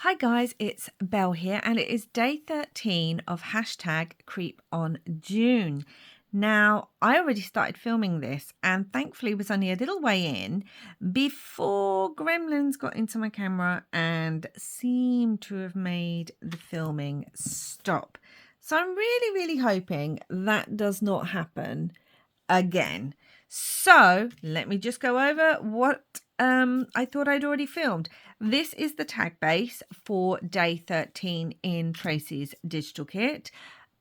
Hi guys, it's Belle here and it is day 13 of #CreepOnJune. Now, I already started filming this and thankfully was only a little way in before gremlins got into my camera and seemed to have made the filming stop. So I'm really hoping that does not happen again. So let me just go over what I thought I'd already filmed. This is the tag base for day 13 in Tracy's digital kit.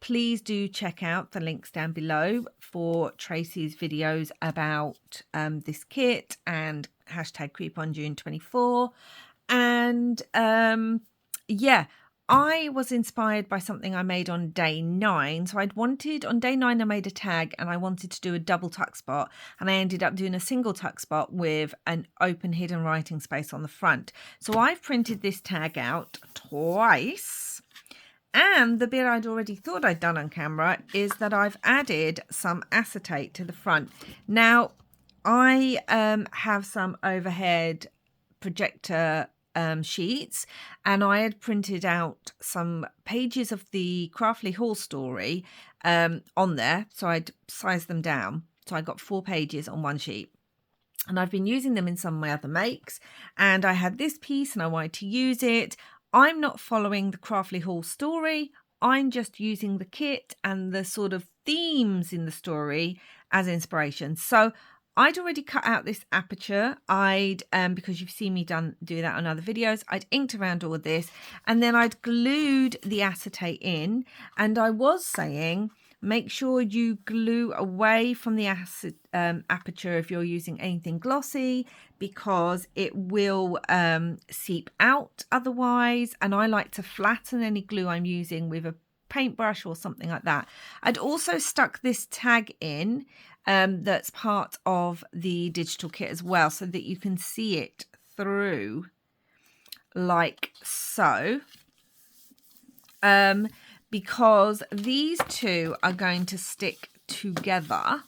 Please do check out the links down below for Tracy's videos about this kit and #CreepOnJune24. And yeah, I was inspired by something I made on day 9. So on day 9, I made a tag and I wanted to do a double tuck spot. And I ended up doing a single tuck spot with an open hidden writing space on the front. So I've printed this tag out twice. And the bit I'd already thought I'd done on camera is that I've added some acetate to the front. Now, I have some overhead projector sheets, and I had printed out some pages of the Craftly Hall story on there, so I'd sized them down, so I got 4 pages on one sheet, and I've been using them in some of my other makes, and I had this piece and I wanted to use it. I'm not following the Craftly Hall story, I'm just using the kit and the sort of themes in the story as inspiration. So I'd already cut out this aperture. Because you've seen me do that on other videos, I'd inked around all of this and then I'd glued the acetate in. And I was saying, make sure you glue away from the aperture if you're using anything glossy, because it will seep out otherwise. And I like to flatten any glue I'm using with a paintbrush or something like that. I'd also stuck this tag in that's part of the digital kit as well, so that you can see it through like so, because these two are going to stick together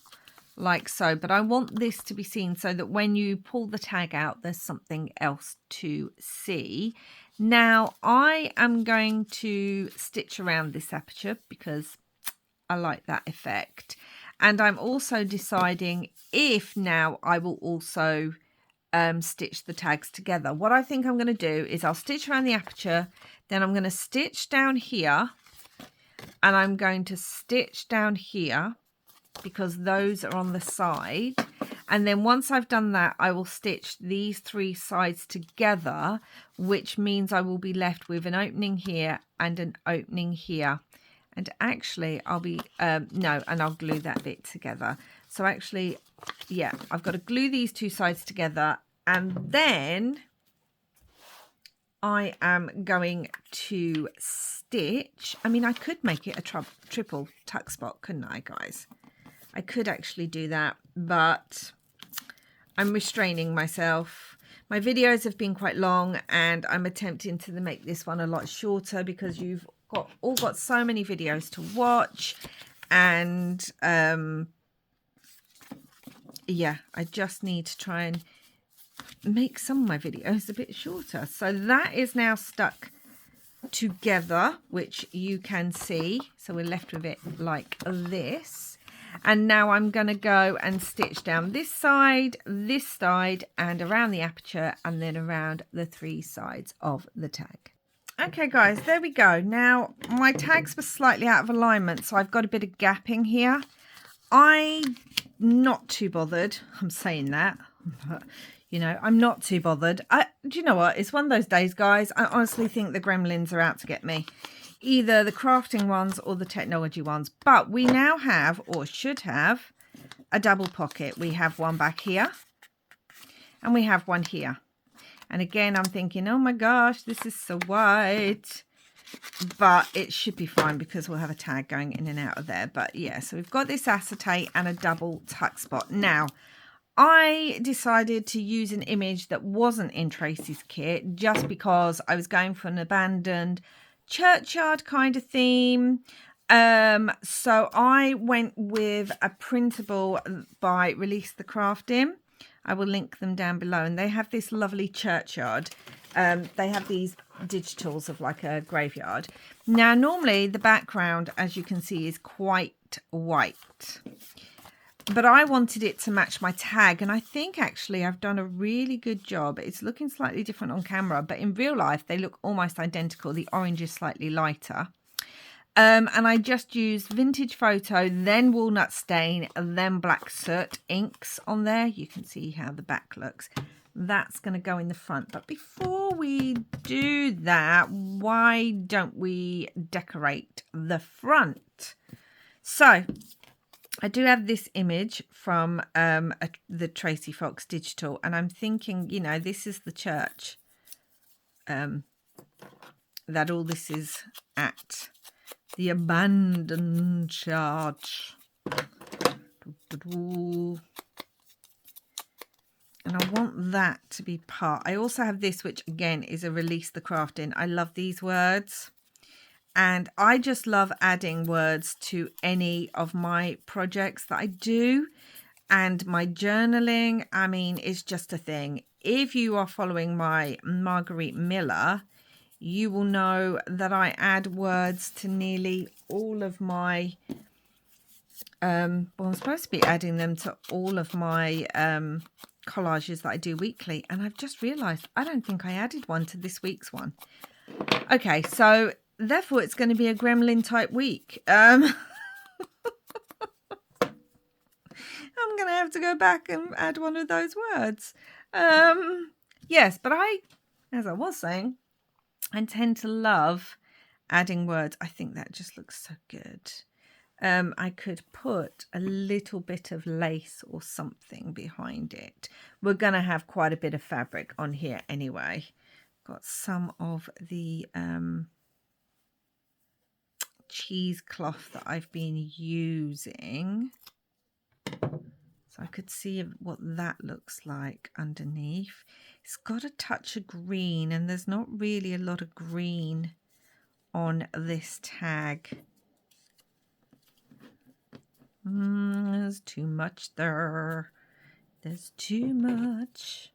like so, but I want this to be seen so that when you pull the tag out there's something else to see. Now I am going to stitch around this aperture because I like that effect. And I'm also deciding if now I will also stitch the tags together. What I think I'm going to do is I'll stitch around the aperture, then I'm going to stitch down here, and I'm going to stitch down here because those are on the side. And then once I've done that, I will stitch these 3 sides together, which means I will be left with an opening here and an opening here. And actually I'll be, and I'll glue that bit together. So actually, yeah, I've got to glue these 2 sides together, and then I am going to stitch. I mean, I could make it a triple tuck spot, couldn't I, guys? I could actually do that, but I'm restraining myself. My videos have been quite long and I'm attempting to make this one a lot shorter because you've all got so many videos to watch, and yeah, I just need to try and make some of my videos a bit shorter. So that is now stuck together, which you can see. So we're left with it like this. And now I'm going to go and stitch down this side, and around the aperture, and then around the 3 sides of the tag. Okay guys, there we go. Now my tags were slightly out of alignment, so I've got a bit of gapping here. I'm not too bothered. I'm saying that, but you know, I'm not too bothered. Do you know what? It's one of those days, guys. I honestly think the gremlins are out to get me. Either the crafting ones or the technology ones. But we now have, or should have, a double pocket. We have one back here and we have one here. And again, I'm thinking, oh my gosh, this is so white. But it should be fine because we'll have a tag going in and out of there. But yeah, so we've got this acetate and a double tuck spot. Now, I decided to use an image that wasn't in Tracy's kit just because I was going for an abandoned churchyard kind of theme. So I went with a printable by Release the Crafting. I will link them down below, and they have this lovely churchyard. They have these digitals of like a graveyard. Now, normally the background, as you can see, is quite white. But I wanted it to match my tag, and I think actually I've done a really good job. It's looking slightly different on camera, but in real life they look almost identical. The orange is slightly lighter. And I just used Vintage Photo, then Walnut Stain, and then Black Soot inks on there. You can see how the back looks. That's going to go in the front. But before we do that, why don't we decorate the front? So I do have this image from the Tracy Fox Digital, and I'm thinking, you know, this is the church that all this is at. The abandoned church. And I want that to be part. I also have this, which again is a Release the Craft in. I love these words. And I just love adding words to any of my projects that I do. And my journaling, I mean, is just a thing. If you are following my Marguerite Miller, you will know that I add words to nearly all of my, well, I'm supposed to be adding them to all of my collages that I do weekly. And I've just realised I don't think I added one to this week's one. Okay, so therefore it's going to be a gremlin type week. I'm going to have to go back and add one of those words. Yes, but as I was saying, I tend to love adding words. I think that just looks so good. I could put a little bit of lace or something behind it. We're going to have quite a bit of fabric on here anyway. Got some of the cheesecloth that I've been using. So I could see what that looks like underneath. It's got a touch of green, and there's not really a lot of green on this tag. There's too much there. There's too much.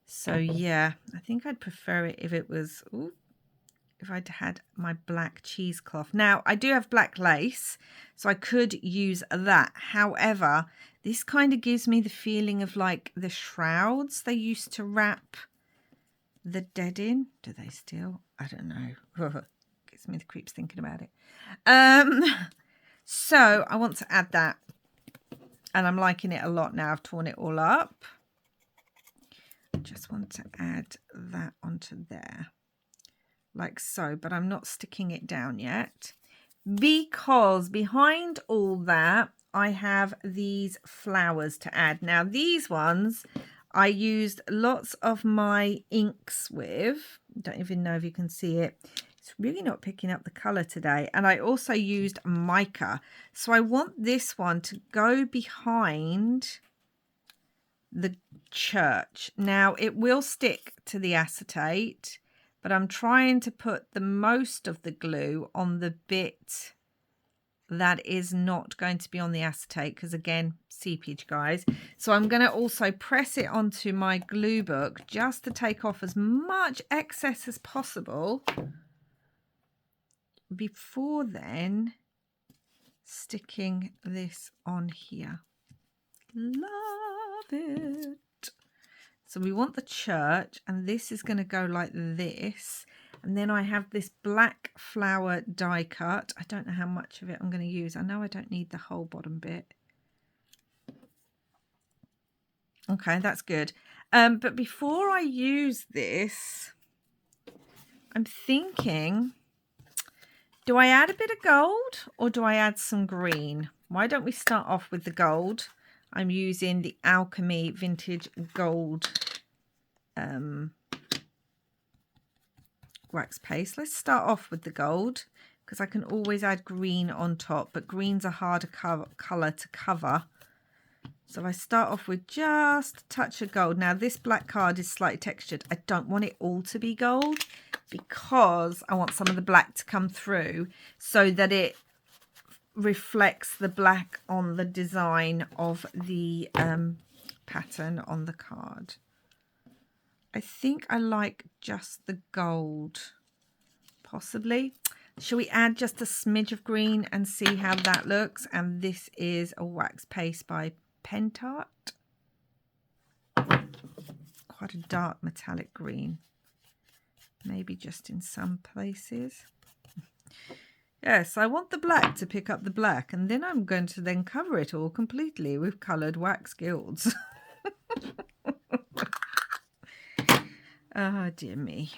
So yeah, I think I'd prefer it if it was, if I'd had my black cheesecloth. Now, I do have black lace, so I could use that. However, this kind of gives me the feeling of like the shrouds they used to wrap the dead in. Do they still? I don't know. Gives me the creeps thinking about it. So I want to add that, and I'm liking it a lot now. I've torn it all up. I just want to add that onto there. Like so, but I'm not sticking it down yet because behind all that I have these flowers to add. Now these ones I used lots of my inks with. Don't even know if you can see it. It's really not picking up the color today. And I also used mica. So I want this one to go behind the church. Now it will stick to the acetate, but I'm trying to put the most of the glue on the bit that is not going to be on the acetate, because again, seepage, guys. So I'm going to also press it onto my glue book just to take off as much excess as possible before then sticking this on here. Love it. So we want the church, and this is going to go like this. And then I have this black flower die cut. I don't know how much of it I'm going to use. I know I don't need the whole bottom bit. Okay, that's good. But before I use this, I'm thinking, do I add a bit of gold or do I add some green? Why don't we start off with the gold? I'm using the Alchemy Vintage Gold wax paste. Let's start off with the gold because I can always add green on top, but green's a harder colour to cover. So I start off with just a touch of gold. Now this black card is slightly textured. I don't want it all to be gold because I want some of the black to come through so that it reflects the black on the design of the pattern on the card. I think I like just the gold, possibly. Shall we add just a smidge of green and see how that looks? And this is a wax paste by Pentart. Quite a dark metallic green. Maybe just in some places. Yes, I want the black to pick up the black, and then I'm going to then cover it all completely with coloured wax gilds. Oh, dear me.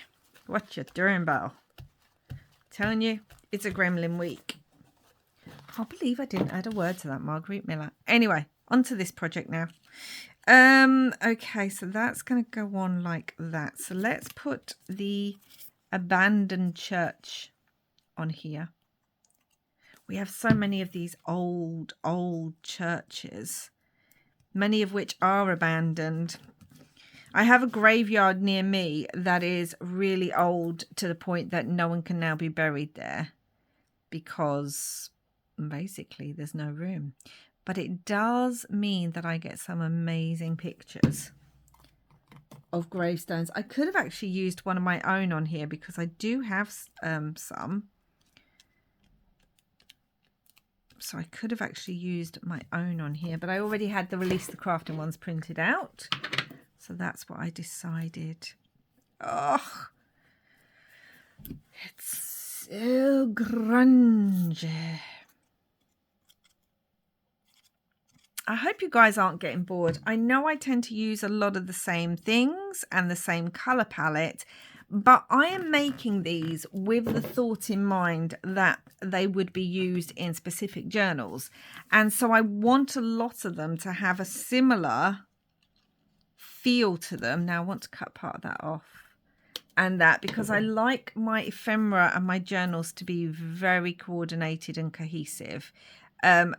What you doing, Belle? Telling you, it's a gremlin week. I can't believe I didn't add a word to that, Marguerite Miller. Anyway, on to this project now. Okay, so that's going to go on like that. So let's put the abandoned church on here. We have so many of these old churches, many of which are abandoned. I have a graveyard near me that is really old to the point that no one can now be buried there because basically there's no room. But it does mean that I get some amazing pictures of gravestones. I could have actually used one of my own on here because I do have some. So I could have actually used my own on here, but I already had the Release the Crafting ones printed out. So that's what I decided. Oh, it's so grungy. I hope you guys aren't getting bored. I know I tend to use a lot of the same things and the same colour palette, but I am making these with the thought in mind that they would be used in specific journals. And so I want a lot of them to have a similar feel to them. Now I want to cut part of that off and that because I like my ephemera and my journals to be very coordinated and cohesive.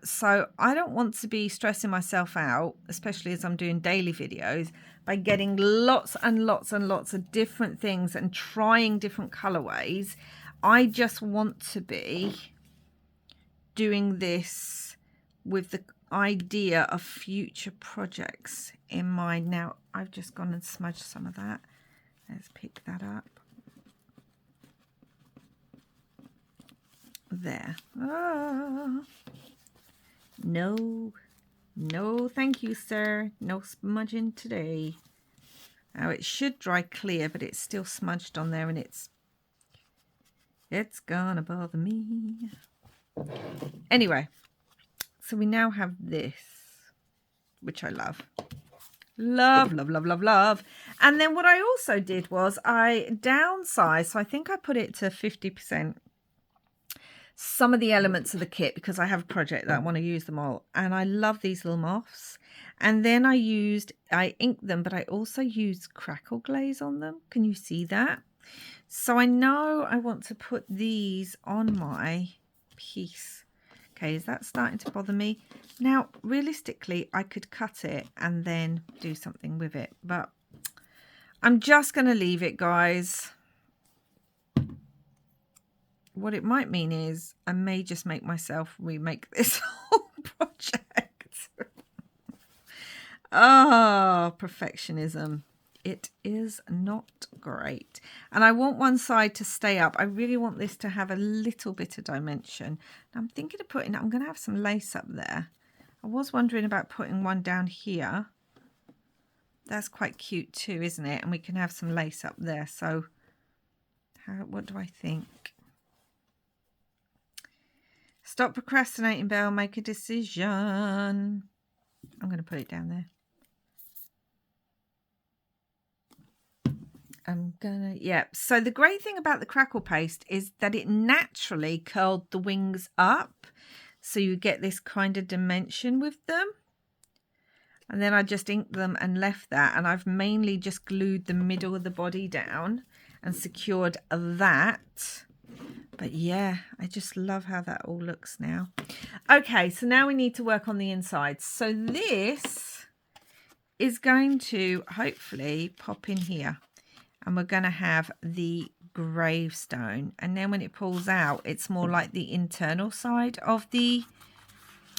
So I don't want to be stressing myself out, especially as I'm doing daily videos, by getting lots and lots and lots of different things and trying different colorways. I just want to be doing this with the idea of future projects in mind. Now I've just gone and smudged some of that. Let's pick that up. There. Ah. No, thank you, sir. No smudging today. Now it should dry clear, but it's still smudged on there, and it's gonna bother me. Anyway, so we now have this, which I love. Love. And then what I also did was I downsized, so I think I put it to 50%. Some of the elements of the kit because I have a project that I want to use them all, and I love these little moths. And then I inked them, but I also used crackle glaze on them. Can you see that? So I know I want to put these on my piece. Okay, is that starting to bother me? Now realistically I could cut it and then do something with it, but I'm just going to leave it, guys. What it might mean is I may just make myself remake this whole project. Oh, perfectionism. It is not great. And I want one side to stay up. I really want this to have a little bit of dimension. I'm thinking of I'm going to have some lace up there. I was wondering about putting one down here. That's quite cute too, isn't it? And we can have some lace up there. So what do I think? Stop procrastinating, Belle. Make a decision. I'm going to put it down there. Yeah. So the great thing about the crackle paste is that it naturally curled the wings up. So you get this kind of dimension with them. And then I just inked them and left that. And I've mainly just glued the middle of the body down and secured that. But yeah, I just love how that all looks now. Okay, so now we need to work on the inside. So this is going to hopefully pop in here. And we're going to have the gravestone. And then when it pulls out, it's more like the internal side of the...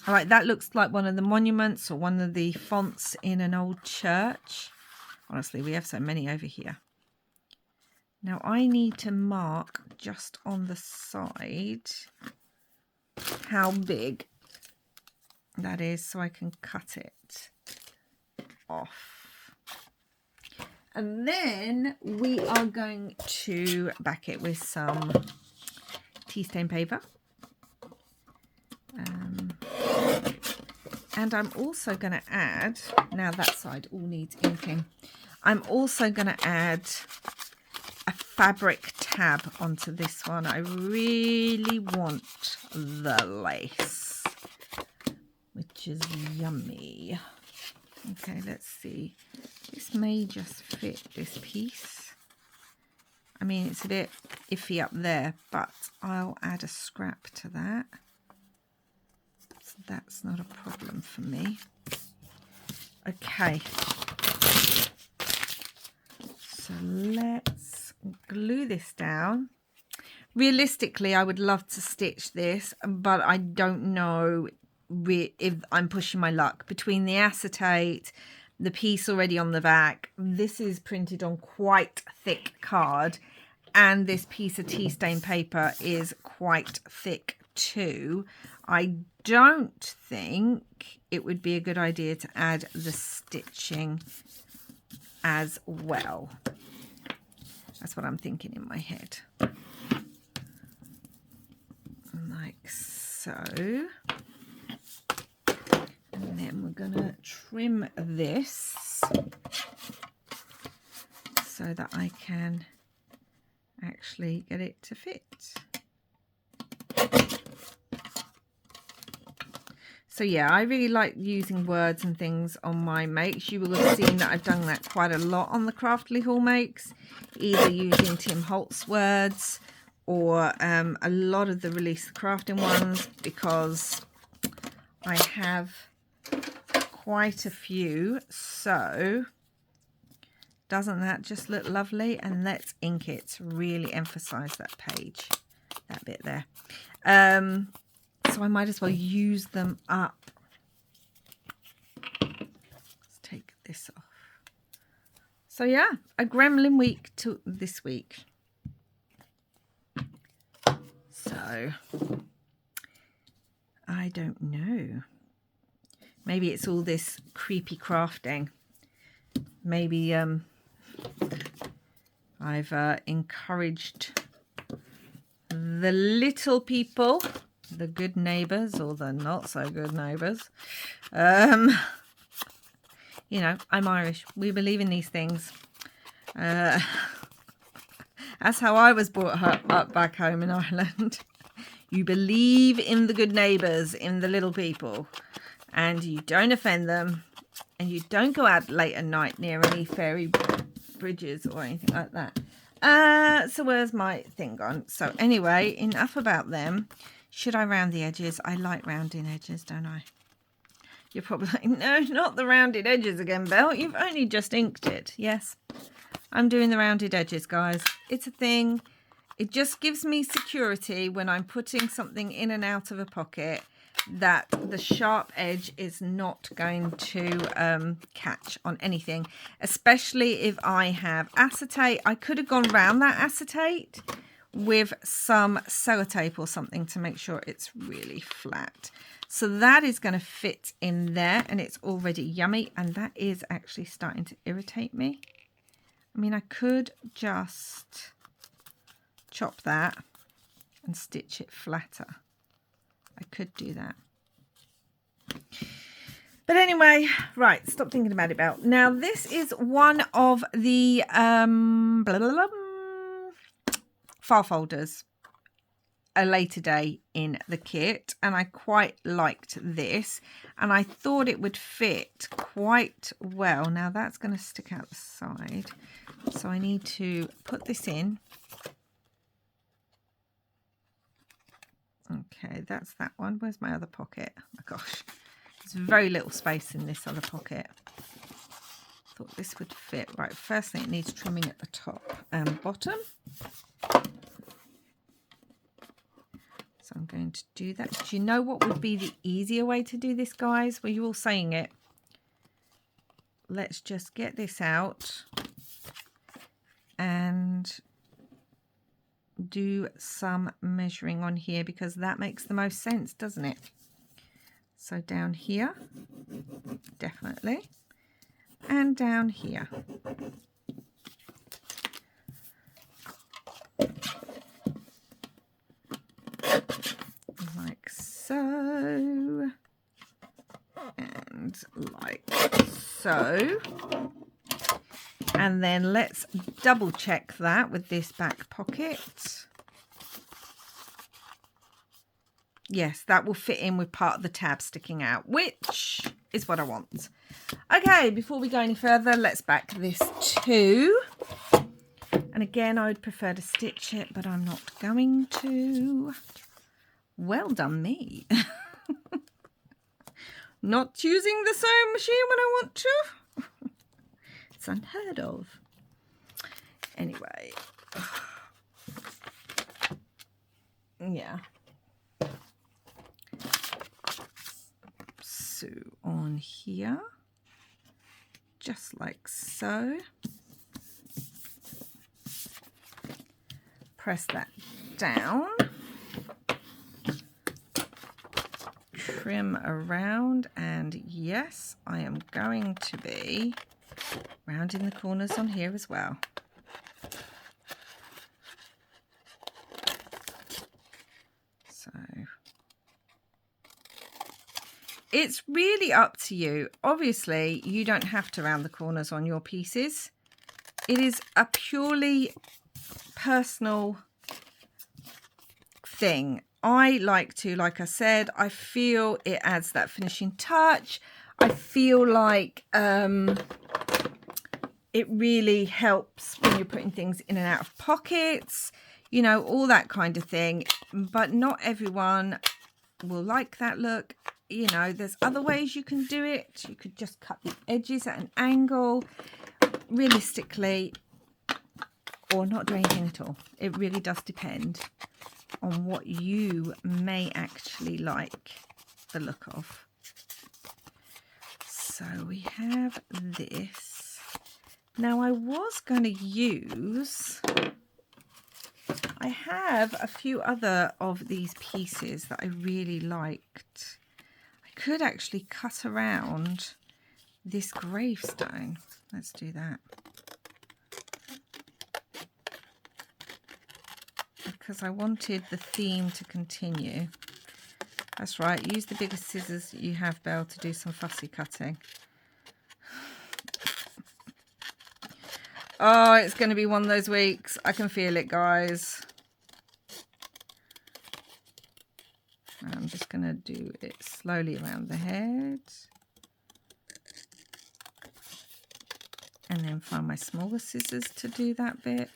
All right, that looks like one of the monuments or one of the fonts in an old church. Honestly, we have so many over here. Now I need to mark just on the side how big that is so I can cut it off. And then we are going to back it with some tea stain paper. And I'm also going to add, now that side all needs inking, I'm also going to add a fabric tab onto this one. I really want the lace, which is yummy. Okay, let's see. This may just fit this piece. I mean, it's a bit iffy up there, but I'll add a scrap to that. So that's not a problem for me. Okay. So let's glue this down. Realistically, I would love to stitch this, but I don't know if I'm pushing my luck. Between the acetate, the piece already on the back, this is printed on quite thick card, and this piece of tea stain paper is quite thick too. I don't think it would be a good idea to add the stitching as well. That's what I'm thinking in my head. Like so. And then we're going to trim this so that I can actually get it to fit. So yeah, I really like using words and things on my makes. You will have seen that I've done that quite a lot on the Craftly haul makes, either using Tim Holtz words or a lot of the Release the Crafting ones, because I have quite a few. So doesn't that just look lovely? And let's ink it to really emphasize that page, that bit there. So I might as well use them up. Let's take this off. So yeah, a gremlin week to this week. So I don't know. Maybe it's all this creepy crafting. Maybe I've encouraged the little people, the good neighbours or the not so good neighbours. You know, I'm Irish. We believe in these things. That's how I was brought up back home in Ireland. You believe in the good neighbours, in the little people, and you don't offend them, and you don't go out late at night near any fairy bridges or anything like that. So where's my thing gone? So anyway, enough about them. Should I round the edges? I like rounding edges, don't I? You're probably like, no, not the rounded edges again, Belle. You've only just inked it. Yes, I'm doing the rounded edges, guys. It's a thing. It just gives me security when I'm putting something in and out of a pocket that the sharp edge is not going to catch on anything, especially if I have acetate. I could have gone round that acetate with some sellotape or something to make sure it's really flat. So that is going to fit in there, and it's already yummy, and that is actually starting to irritate me. I mean, I could just chop that and stitch it flatter. I could do that. But anyway, right, stop thinking about it, Belle. Now, this is one of the file folders, a later day in the kit, and I quite liked this, and I thought it would fit quite well. Now, that's going to stick out the side, so I need to put this in. Okay, that's that one. Where's my other pocket? Oh my gosh, there's very little space in this other pocket. Thought this would fit. Right, first thing, it needs trimming at the top and bottom. So I'm going to do that. Do you know what would be the easier way to do this, guys? Were you all saying it? let's just get this out and do some measuring on here, because that makes the most sense, doesn't it? So down here, definitely, and down here. Like so, and like so. And then let's double check that with this back pocket. Yes, that will fit in with part of the tab sticking out, which is what I want. Okay, before we go any further, let's back this too. And again, I would prefer to stitch it, but I'm not going to. Well done me. Not using the sewing machine when I want to. It's unheard of. Anyway. Yeah. Sew on here. Just like so. Press that down. Trim around, and yes, I am going to be rounding the corners on here as well. So it's really up to you. Obviously, you don't have to round the corners on your pieces. It is a purely personal thing. I like to, like I said, I feel it adds that finishing touch. I feel like it really helps when you're putting things in and out of pockets, you know, all that kind of thing. But not everyone will like that look. You know, there's other ways you can do it. You could just cut the edges at an angle, realistically, or not do anything at all. It really does depend on what you may actually like the look of. So we have this. Now I was going to use, I have a few other of these pieces that I really liked. I could actually cut around this gravestone. Let's do that. Because I wanted the theme to continue. That's right, use the biggest scissors you have, Belle, to do some fussy cutting. Oh, it's going to be one of those weeks. I can feel it, guys. I'm just going to do it slowly around the head. And then find my smaller scissors to do that bit.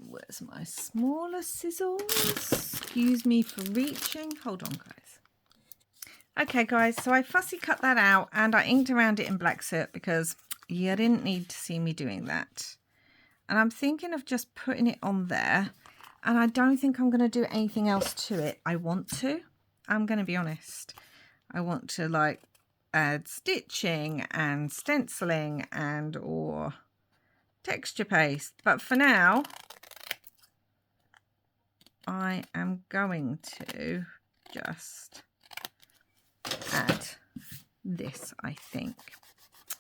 Where's my smaller scissors? Excuse me for reaching. Hold on, guys. Okay, guys, so I fussy cut that out and I inked around it in black soot because you didn't need to see me doing that. And I'm thinking of just putting it on there, and I don't think I'm going to do anything else to it. I want to. I'm going to be honest. I want to like add stitching and stenciling and or texture paste. But for now, I am going to just add this, I think.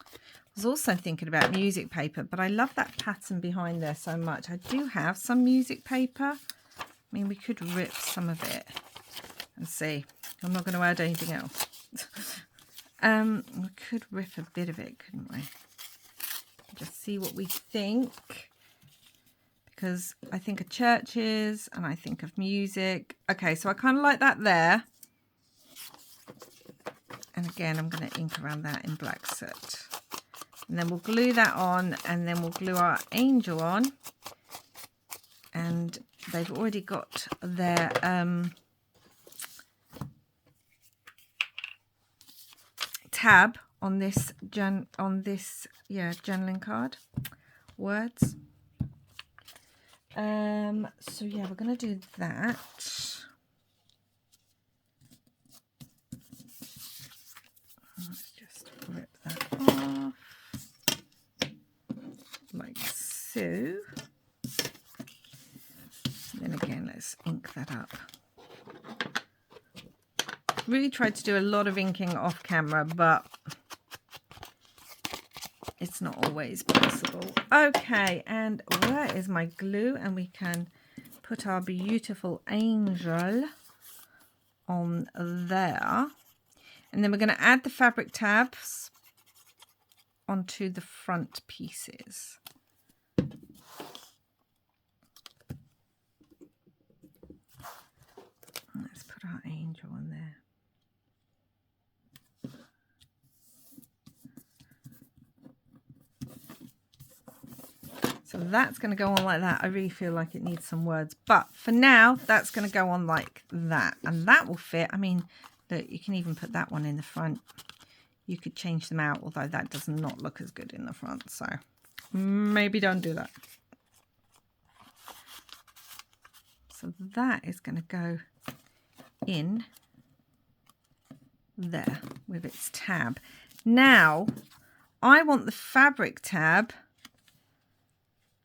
I was also thinking about music paper, but I love that pattern behind there so much. I do have some music paper. I mean, we could rip some of it and see. I'm not going to add anything else. We could rip a bit of it, couldn't we? Just see what we think. Because I think of churches and I think of music. Okay, so I kind of like that there. And again, I'm going to ink around that in black soot. And then we'll glue that on, and then we'll glue our angel on. And they've already got their tab on this journaling card. Words. So yeah, we're going to do that. Let's just rip that off like so. Then again, let's ink that up. Really tried to do a lot of inking off camera, but it's not always possible. Okay, and where is my glue? And we can put our beautiful angel on there. And then we're going to add the fabric tabs onto the front pieces. Let's put our angel on there. So that's going to go on like that. I really feel like it needs some words. But for now, that's going to go on like that. And that will fit. I mean, look, you can even put that one in the front. You could change them out, although that does not look as good in the front. So maybe don't do that. So that is going to go in there with its tab. Now, I want the fabric tab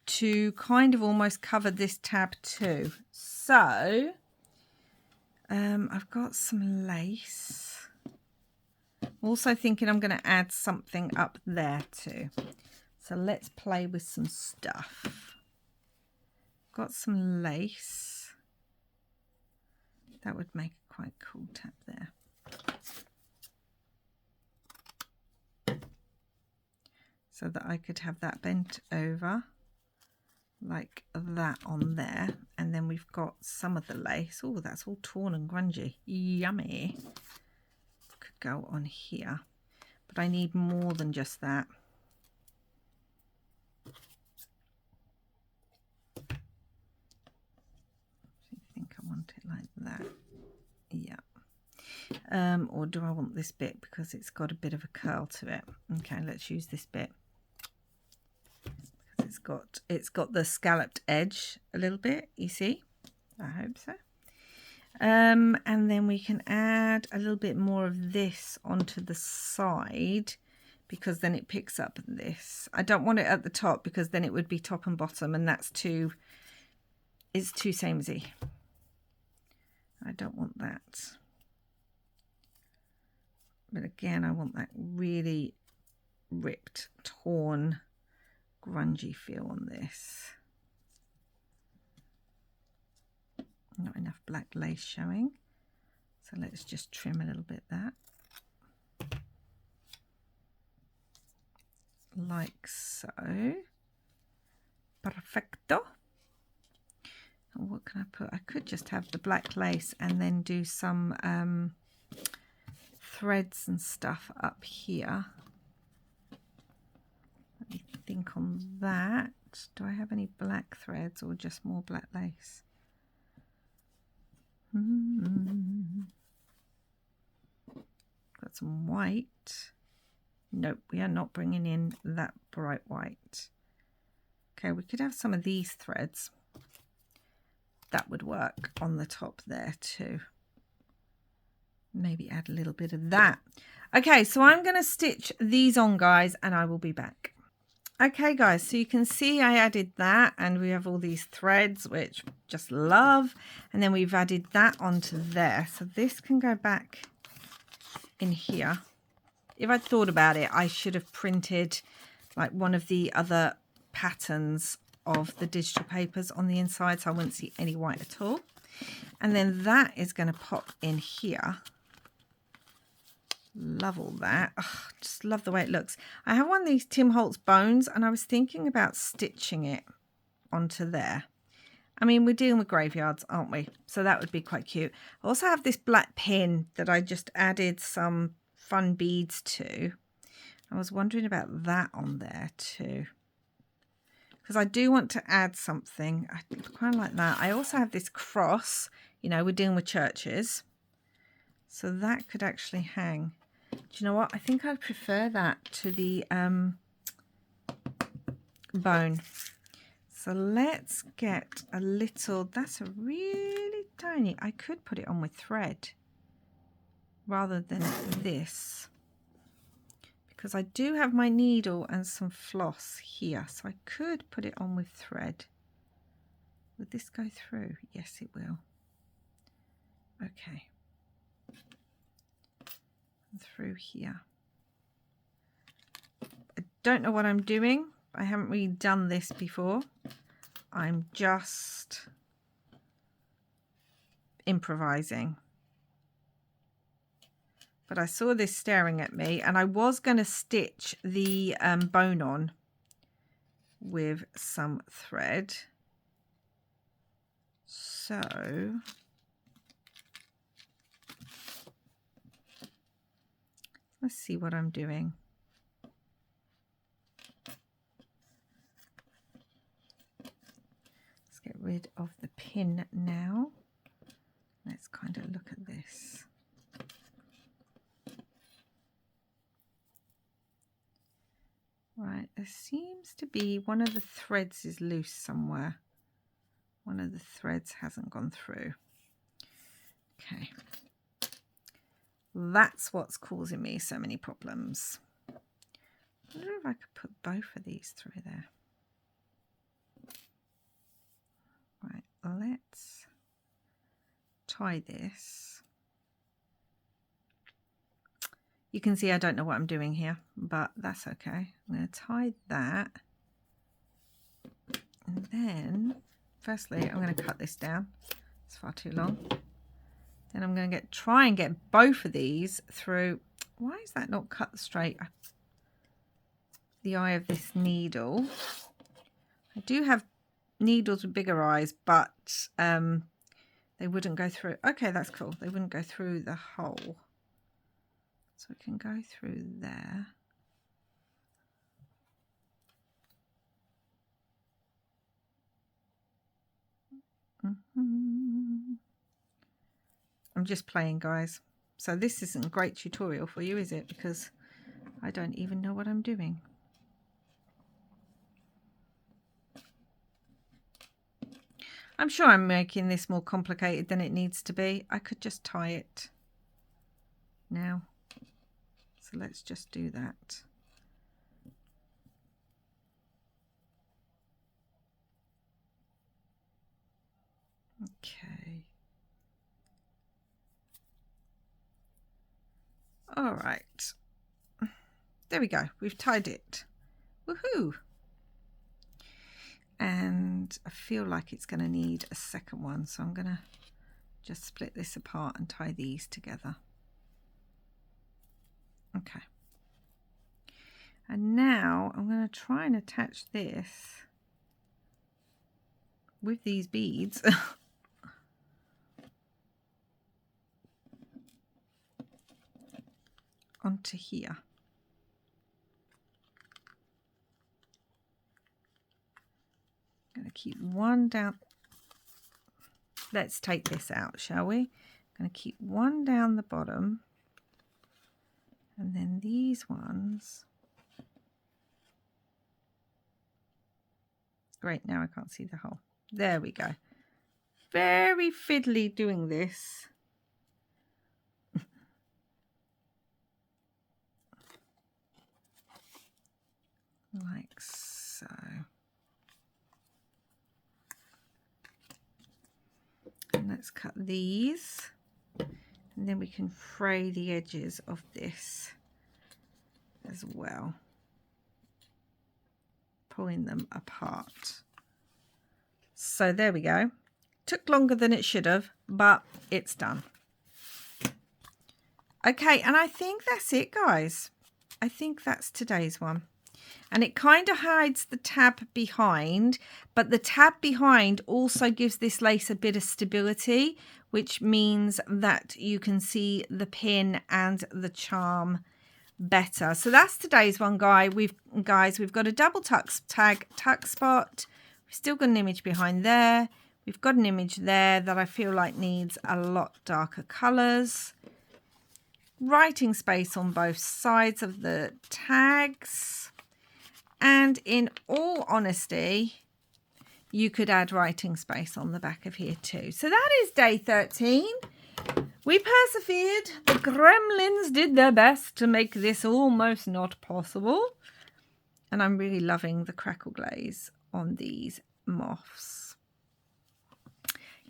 to kind of almost cover this tab too. So I've got some lace. Also thinking I'm going to add something up there too. So let's play with some stuff. Got some lace. That would make a quite cool tab there. So that I could have that bent over like that on there. And then we've got some of the lace. Oh, that's all torn and grungy. Yummy. Could go on here. But I need more than just that. I think I want it like that. Yeah. Or do I want this bit because it's got a bit of a curl to it? Okay, let's use this bit. It's got the scalloped edge a little bit, you see? I hope so. And then we can add a little bit more of this onto the side because then it picks up this. I don't want it at the top because then it would be top and bottom and it's too samey. I don't want that. But again, I want that really ripped, torn, grungy feel on this. Not enough black lace showing, so let's just trim a little bit that, like so. Perfecto. And what can I put? I could just have the black lace and then do some threads and stuff up here. Let me think on that. Do I have any black threads or just more black lace? Got some white. Nope, we are not bringing in that bright white. Okay, we could have some of these threads. That would work on the top there too. Maybe add a little bit of that. Okay, so I'm going to stitch these on, guys, and I will be back. Okay, guys, so you can see I added that, and we have all these threads, which just love. And then we've added that onto there. So this can go back in here. If I'd thought about it, I should have printed like one of the other patterns of the digital papers on the inside, so I wouldn't see any white at all. And then that is going to pop in here. Love all that. Oh, just love the way it looks. I have one of these Tim Holtz bones and I was thinking about stitching it onto there. I mean, we're dealing with graveyards, aren't we? So that would be quite cute. I also have this black pin that I just added some fun beads to. I was wondering about that on there too, because I do want to add something. I quite like that. I also have this cross. You know, we're dealing with churches, so that could actually hang. Do you know what? I think I prefer that to the bone. So let's get a little, that's a really tiny, I could put it on with thread rather than this, because I do have my needle and some floss here, so I could put it on with thread. Would this go through? Yes, it will. Okay. Through here. I don't know what I'm doing. I haven't really done this before. I'm just improvising. But I saw this staring at me, and I was going to stitch the bone on with some thread. So let's see what I'm doing. Let's get rid of the pin now. Let's kind of look at this. Right, there seems to be one of the threads is loose somewhere. One of the threads hasn't gone through. Okay. That's what's causing me so many problems. I wonder if I could put both of these through there. Right, let's tie this. You can see I don't know what I'm doing here, but that's okay. I'm going to tie that. And then, firstly, I'm going to cut this down. It's far too long. Then I'm going to try and get both of these through. Why is that not cut straight? The eye of this needle. I do have needles with bigger eyes, but they wouldn't go through. Okay, that's cool. They wouldn't go through the hole. So we can go through there. I'm just playing, guys. So this isn't a great tutorial for you, is it? Because I don't even know what I'm doing. I'm sure I'm making this more complicated than it needs to be. I could just tie it now. So let's just do that. Okay. All right. There we go. We've tied it. Woohoo! And I feel like it's going to need a second one, so I'm going to just split this apart and tie these together. Okay. And now I'm going to try and attach this with these beads onto here. I'm going to keep one down. Let's take this out, shall we? I'm going to keep one down the bottom. And then these ones. Great, now I can't see the hole. There we go. Very fiddly doing this. Like so. And let's cut these. And then we can fray the edges of this as well, pulling them apart. So there we go. Took longer than it should have, but it's done. Okay, and I think that's it, guys. I think that's today's one. And it kind of hides the tab behind, but the tab behind also gives this lace a bit of stability, which means that you can see the pin and the charm better. So that's today's one, guys. We've got a double tuck spot. We've still got an image behind there. We've got an image there that I feel like needs a lot darker colours. Writing space on both sides of the tags. And in all honesty, you could add writing space on the back of here too. So that is day 13. We persevered. The gremlins did their best to make this almost not possible. And I'm really loving the crackle glaze on these moths.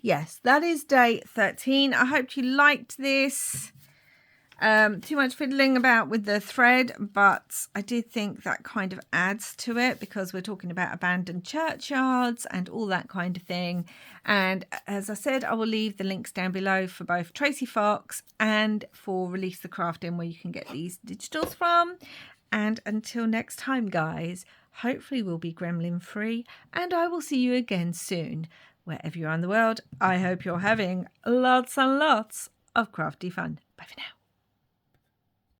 Yes, that is day 13. I hope you liked this. Too much fiddling about with the thread, but I did think that kind of adds to it because we're talking about abandoned churchyards and all that kind of thing. And as I said, I will leave the links down below for both Tracy Fox and for Release the Crafting, where you can get these digitals from. And until next time, guys, hopefully we'll be gremlin free, and I will see you again soon. Wherever you are in the world, I hope you're having lots and lots of crafty fun. Bye for now.